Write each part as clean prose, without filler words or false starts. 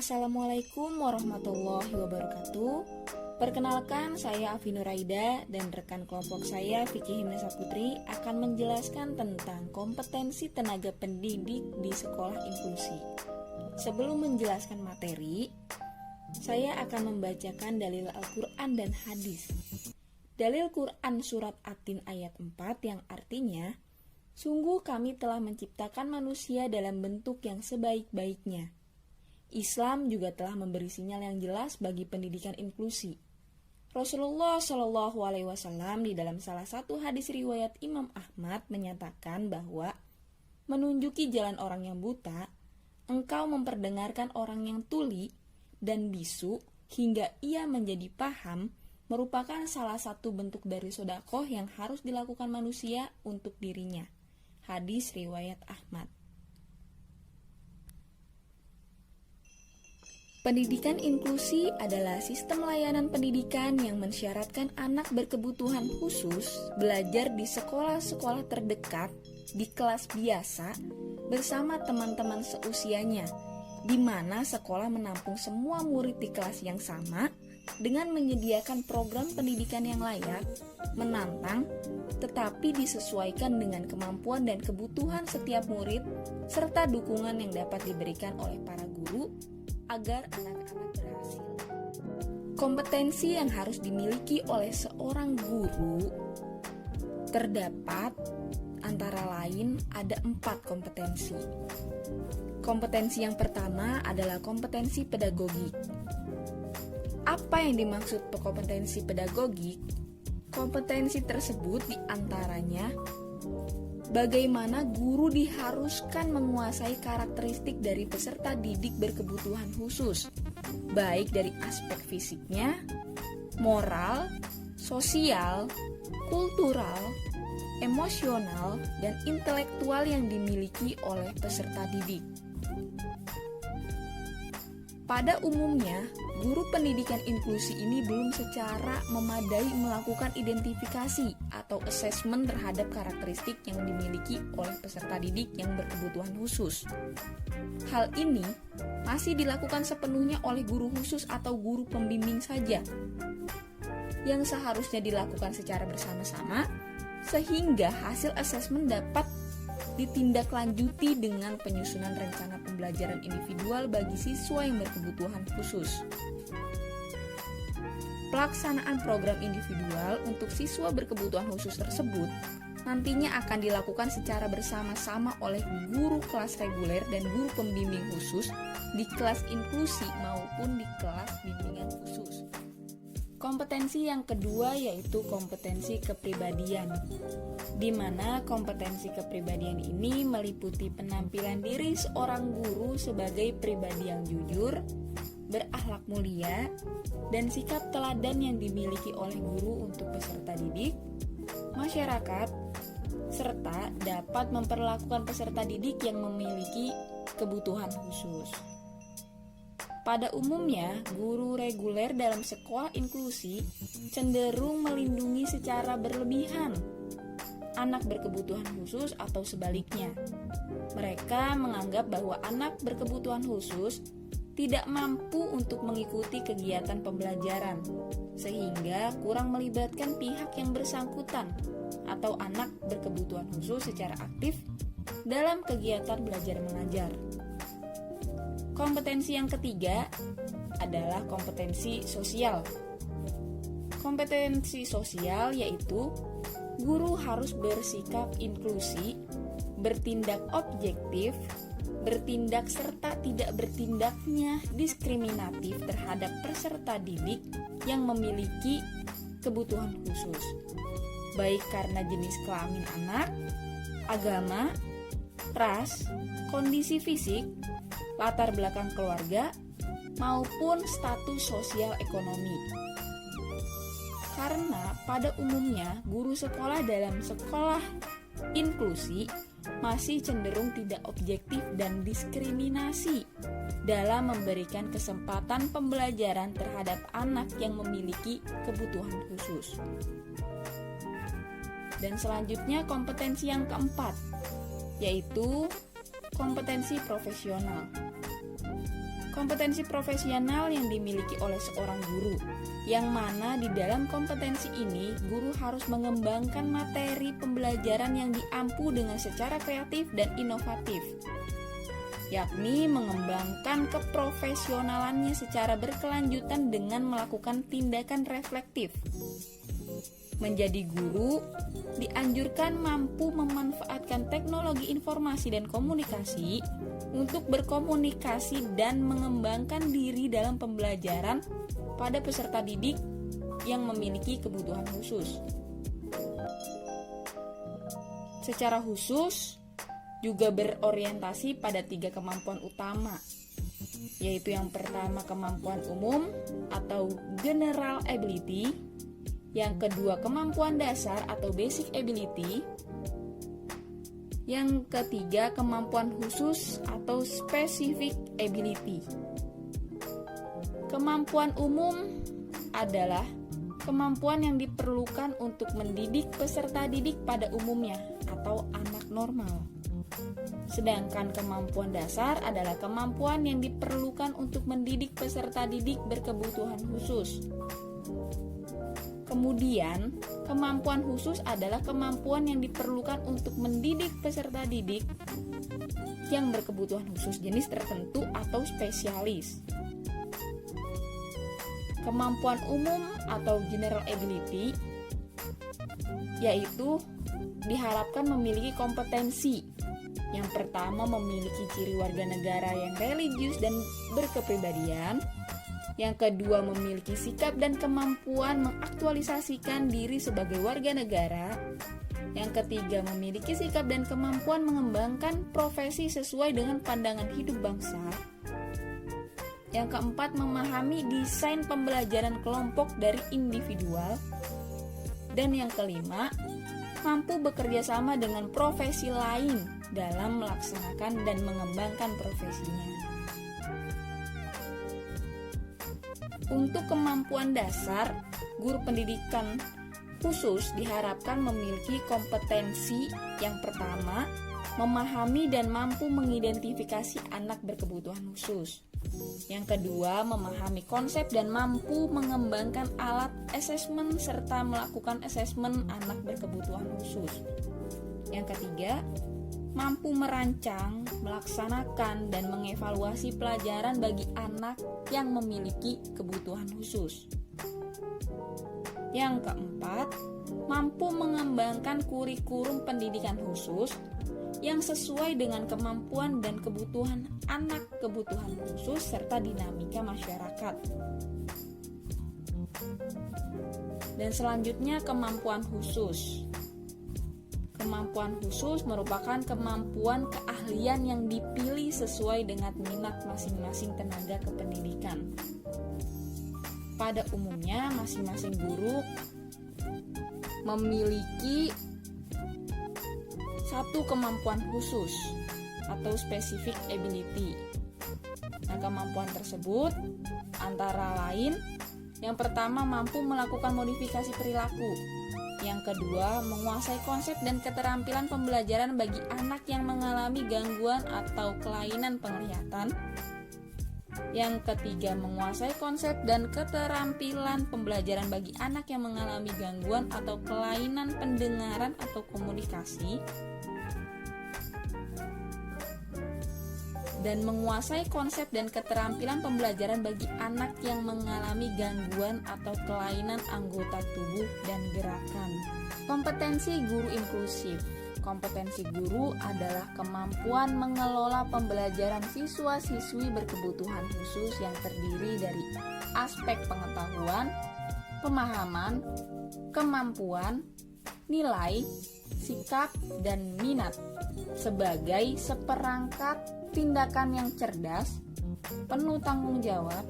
Assalamualaikum warahmatullahi wabarakatuh. Perkenalkan, saya Afi Nuraida dan rekan kelompok saya Vicky Himnesa Putri akan menjelaskan tentang kompetensi tenaga pendidik di sekolah inklusi. Sebelum menjelaskan materi, saya akan membacakan dalil Al-Quran dan hadis. Dalil Quran surat At-Tin ayat 4 yang artinya, sungguh kami telah menciptakan manusia dalam bentuk yang sebaik-baiknya. Islam juga telah memberi sinyal yang jelas bagi pendidikan inklusi. Rasulullah Shallallahu Alaihi Wasallam di dalam salah satu hadis riwayat Imam Ahmad menyatakan bahwa menunjuki jalan orang yang buta, engkau memperdengarkan orang yang tuli dan bisu hingga ia menjadi paham, merupakan salah satu bentuk dari sedekah yang harus dilakukan manusia untuk dirinya. Hadis riwayat Ahmad. Pendidikan inklusi adalah sistem layanan pendidikan yang mensyaratkan anak berkebutuhan khusus belajar di sekolah-sekolah terdekat di kelas biasa bersama teman-teman seusianya, di mana sekolah menampung semua murid di kelas yang sama dengan menyediakan program pendidikan yang layak, menantang, tetapi disesuaikan dengan kemampuan dan kebutuhan setiap murid serta dukungan yang dapat diberikan oleh para guru agar anak-anak berhasil. Kompetensi yang harus dimiliki oleh seorang guru terdapat antara lain ada 4 kompetensi. Kompetensi yang pertama adalah kompetensi pedagogik. Apa yang dimaksud kompetensi pedagogik? Kompetensi tersebut diantaranya bagaimana guru diharuskan menguasai karakteristik dari peserta didik berkebutuhan khusus, baik dari aspek fisiknya, moral, sosial, kultural, emosional, dan intelektual yang dimiliki oleh peserta didik. Pada umumnya, guru pendidikan inklusi ini belum secara memadai melakukan identifikasi atau asesmen terhadap karakteristik yang dimiliki oleh peserta didik yang berkebutuhan khusus. Hal ini masih dilakukan sepenuhnya oleh guru khusus atau guru pembimbing saja, yang seharusnya dilakukan secara bersama-sama, sehingga hasil asesmen dapat ditindaklanjuti dengan penyusunan rencana pembelajaran individual bagi siswa yang berkebutuhan khusus. Pelaksanaan program individual untuk siswa berkebutuhan khusus tersebut nantinya akan dilakukan secara bersama-sama oleh guru kelas reguler dan guru pembimbing khusus di kelas inklusi maupun di kelas bimbingan khusus. Kompetensi yang kedua yaitu kompetensi kepribadian, di mana kompetensi kepribadian ini meliputi penampilan diri seorang guru sebagai pribadi yang jujur, berakhlak mulia, dan sikap teladan yang dimiliki oleh guru untuk peserta didik, masyarakat, serta dapat memperlakukan peserta didik yang memiliki kebutuhan khusus. Pada umumnya, guru reguler dalam sekolah inklusi cenderung melindungi secara berlebihan anak berkebutuhan khusus atau sebaliknya. Mereka menganggap bahwa anak berkebutuhan khusus tidak mampu untuk mengikuti kegiatan pembelajaran, sehingga kurang melibatkan pihak yang bersangkutan atau anak berkebutuhan khusus secara aktif dalam kegiatan belajar mengajar. Kompetensi yang ketiga adalah kompetensi sosial. Kompetensi sosial yaitu guru harus bersikap inklusi, bertindak objektif, bertindak serta tidak bertindaknya diskriminatif terhadap peserta didik yang memiliki kebutuhan khusus, baik karena jenis kelamin anak, agama, ras, kondisi fisik, latar belakang keluarga, maupun status sosial ekonomi. Karena pada umumnya guru sekolah dalam sekolah inklusi masih cenderung tidak objektif dan diskriminasi dalam memberikan kesempatan pembelajaran terhadap anak yang memiliki kebutuhan khusus. Dan selanjutnya kompetensi yang keempat, yaitu kompetensi profesional. Kompetensi profesional yang dimiliki oleh seorang guru, yang mana di dalam kompetensi ini guru harus mengembangkan materi pembelajaran yang diampu dengan secara kreatif dan inovatif, yakni mengembangkan keprofesionalannya secara berkelanjutan dengan melakukan tindakan reflektif. Menjadi guru dianjurkan mampu memanfaatkan teknologi informasi dan komunikasi untuk berkomunikasi dan mengembangkan diri dalam pembelajaran pada peserta didik yang memiliki kebutuhan khusus. Secara khusus juga berorientasi pada 3 kemampuan utama, yaitu yang pertama kemampuan umum atau general ability, yang kedua kemampuan dasar atau basic ability, yang ketiga kemampuan khusus atau specific ability. Kemampuan umum adalah kemampuan yang diperlukan untuk mendidik peserta didik pada umumnya atau anak normal. Sedangkan kemampuan dasar adalah kemampuan yang diperlukan untuk mendidik peserta didik berkebutuhan khusus. Kemudian, kemampuan khusus adalah kemampuan yang diperlukan untuk mendidik peserta didik yang berkebutuhan khusus jenis tertentu atau spesialis. Kemampuan umum atau general ability yaitu diharapkan memiliki kompetensi. Yang pertama, memiliki ciri warga negara yang religius dan berkepribadian. Yang kedua, memiliki sikap dan kemampuan mengaktualisasikan diri sebagai warga negara. Yang ketiga, memiliki sikap dan kemampuan mengembangkan profesi sesuai dengan pandangan hidup bangsa. Yang keempat, memahami desain pembelajaran kelompok dari individual. Dan yang kelima, mampu bekerja sama dengan profesi lain dalam melaksanakan dan mengembangkan profesinya. Untuk kemampuan dasar, guru pendidikan khusus diharapkan memiliki kompetensi yang pertama, memahami dan mampu mengidentifikasi anak berkebutuhan khusus. Yang kedua, memahami konsep dan mampu mengembangkan alat asesmen serta melakukan asesmen anak berkebutuhan khusus. Yang ketiga, mampu merancang, melaksanakan, dan mengevaluasi pelajaran bagi anak yang memiliki kebutuhan khusus. Yang keempat, mampu mengembangkan kurikulum pendidikan khusus yang sesuai dengan kemampuan dan kebutuhan anak kebutuhan khusus serta dinamika masyarakat. Dan selanjutnya kemampuan khusus. Kemampuan khusus merupakan kemampuan keahlian yang dipilih sesuai dengan minat masing-masing tenaga kependidikan. Pada umumnya, masing-masing guru memiliki satu kemampuan khusus atau specific ability. Nah, kemampuan tersebut antara lain, yang pertama mampu melakukan modifikasi perilaku. Yang kedua, menguasai konsep dan keterampilan pembelajaran bagi anak yang mengalami gangguan atau kelainan penglihatan. Yang ketiga, menguasai konsep dan keterampilan pembelajaran bagi anak yang mengalami gangguan atau kelainan pendengaran atau komunikasi. Dan menguasai konsep dan keterampilan pembelajaran bagi anak yang mengalami gangguan atau kelainan anggota tubuh dan gerakan. Kompetensi guru inklusif. Kompetensi guru adalah kemampuan mengelola pembelajaran siswa-siswi berkebutuhan khusus yang terdiri dari aspek pengetahuan, pemahaman, kemampuan, nilai, sikap, dan minat sebagai seperangkat tindakan yang cerdas, penuh tanggung jawab,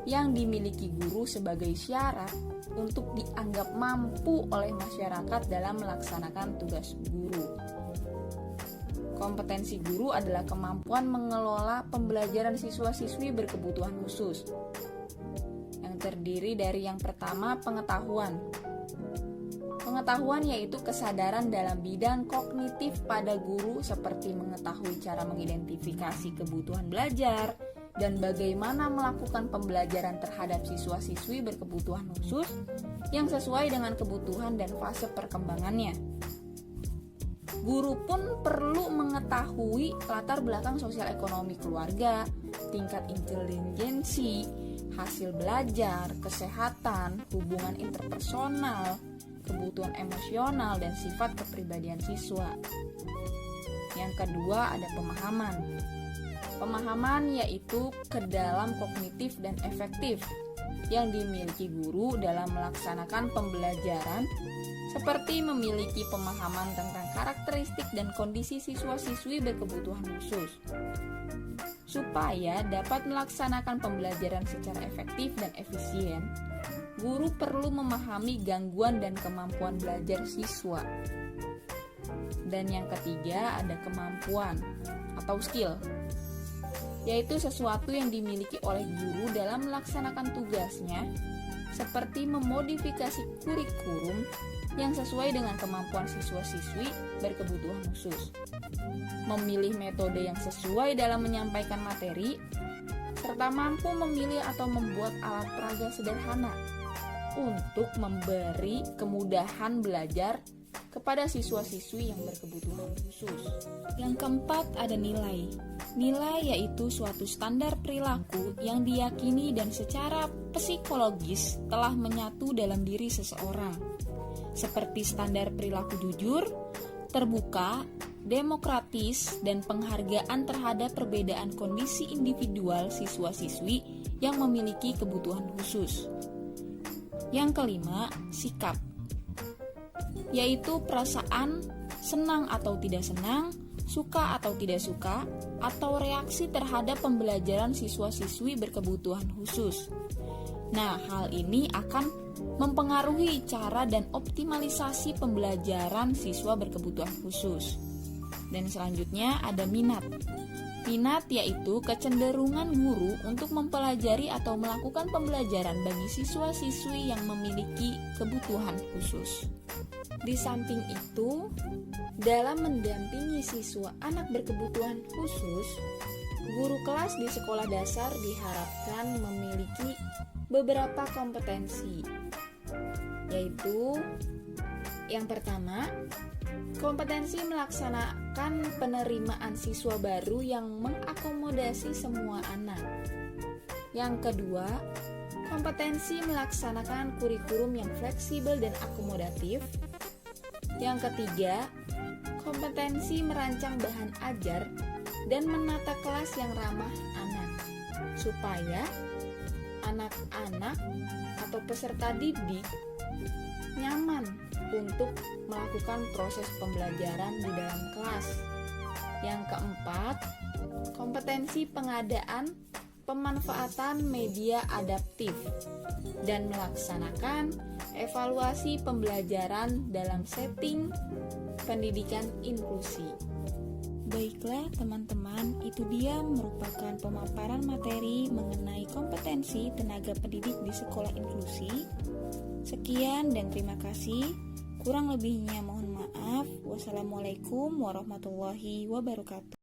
yang dimiliki guru sebagai syarat untuk dianggap mampu oleh masyarakat dalam melaksanakan tugas guru. Kompetensi guru adalah kemampuan mengelola pembelajaran siswa-siswi berkebutuhan khusus, yang terdiri dari yang pertama, pengetahuan. Pengetahuan yaitu kesadaran dalam bidang kognitif pada guru seperti mengetahui cara mengidentifikasi kebutuhan belajar, dan bagaimana melakukan pembelajaran terhadap siswa-siswi berkebutuhan khusus yang sesuai dengan kebutuhan dan fase perkembangannya. Guru pun perlu mengetahui latar belakang sosial ekonomi keluarga, tingkat intelijensi, hasil belajar, kesehatan, hubungan interpersonal, kebutuhan emosional, dan sifat kepribadian siswa. Yang kedua ada pemahaman. Pemahaman yaitu kedalam kognitif dan efektif yang dimiliki guru dalam melaksanakan pembelajaran, seperti memiliki pemahaman tentang karakteristik dan kondisi siswa-siswi berkebutuhan khusus. Supaya dapat melaksanakan pembelajaran secara efektif dan efisien, guru perlu memahami gangguan dan kemampuan belajar siswa. Dan yang ketiga ada kemampuan atau skill, yaitu sesuatu yang dimiliki oleh guru dalam melaksanakan tugasnya, seperti memodifikasi kurikulum yang sesuai dengan kemampuan siswa-siswi berkebutuhan khusus, memilih metode yang sesuai dalam menyampaikan materi, serta mampu memilih atau membuat alat peraga sederhana untuk memberi kemudahan belajar kepada siswa-siswi yang berkebutuhan khusus. Yang keempat ada nilai. Nilai yaitu suatu standar perilaku yang diyakini dan secara psikologis telah menyatu dalam diri seseorang, seperti standar perilaku jujur, terbuka, demokratis, dan penghargaan terhadap perbedaan kondisi individual siswa-siswi yang memiliki kebutuhan khusus. Yang kelima, sikap, yaitu perasaan senang atau tidak senang, suka atau tidak suka, atau reaksi terhadap pembelajaran siswa-siswi berkebutuhan khusus. Nah, hal ini akan mempengaruhi cara dan optimalisasi pembelajaran siswa berkebutuhan khusus. Dan selanjutnya ada minat. Minat yaitu kecenderungan guru untuk mempelajari atau melakukan pembelajaran bagi siswa-siswi yang memiliki kebutuhan khusus. Di samping itu, dalam mendampingi siswa anak berkebutuhan khusus, guru kelas di sekolah dasar diharapkan memiliki beberapa kompetensi, yaitu yang pertama, kompetensi melaksanakan penerimaan siswa baru yang mengakomodasi semua anak. Yang kedua, kompetensi melaksanakan kurikulum yang fleksibel dan akomodatif. Yang ketiga, kompetensi merancang bahan ajar dan menata kelas yang ramah anak, supaya anak-anak atau peserta didik nyaman untuk melakukan proses pembelajaran di dalam kelas. Yang keempat, kompetensi pengadaan pemanfaatan media adaptif dan melaksanakan evaluasi pembelajaran dalam setting pendidikan inklusi. Baiklah teman-teman, itu dia merupakan pemaparan materi mengenai kompetensi tenaga pendidik di sekolah inklusi. Sekian dan terima kasih. Kurang lebihnya mohon maaf. Wassalamualaikum warahmatullahi wabarakatuh.